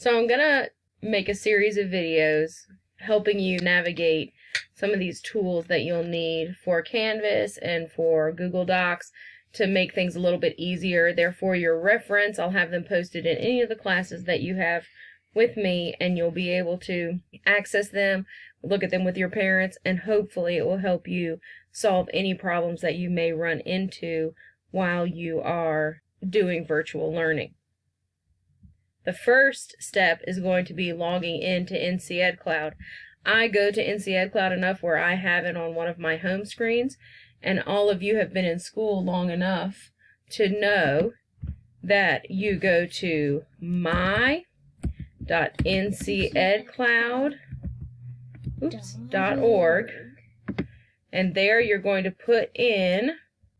So I'm gonna make a series of videos helping you navigate some of these tools that you'll need for Canvas and for Google Docs to make things a little bit easier. They're for your reference. I'll have them posted in any of the classes that you have with me, and you'll be able to access them, look at them with your parents, and hopefully it will help you solve any problems that you may run into while you are doing virtual learning. The first step is going to be logging into NCEdCloud. I go to NCEdCloud enough where I have it on one of my home screens, and all of you have been in school long enough to know that you go to my.ncedcloud.org, and there you're going to put in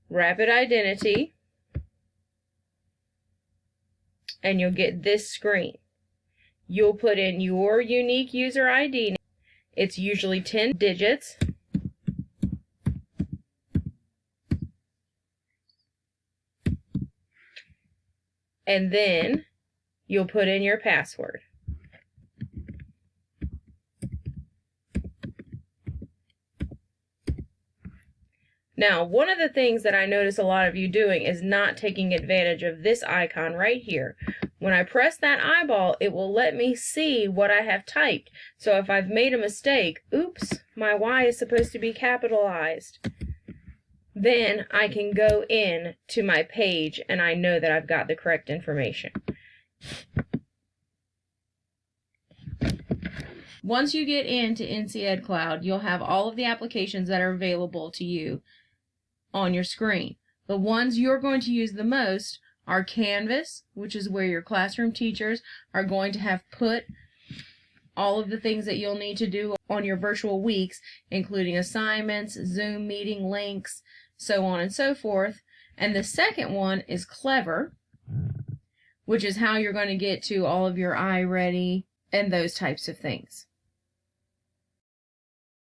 Rapid Identity, and you'll get this screen. You'll put in your unique user ID. It's usually 10 digits. And then you'll put in your password. Now, one of the things that I notice a lot of you doing is not taking advantage of this icon right here. When I press that eyeball, it will let me see what I have typed. So if I've made a mistake, oops, my Y is supposed to be capitalized, then I can go in to my page and I know that I've got the correct information. Once you get into NCEdCloud, you'll have all of the applications that are available to you on your screen. The ones you're going to use the most are Canvas, which is where your classroom teachers are going to have put all of the things that you'll need to do on your virtual weeks, including assignments, Zoom meeting links, so on and so forth. And the second one is Clever, which is how you're going to get to all of your iReady and those types of things.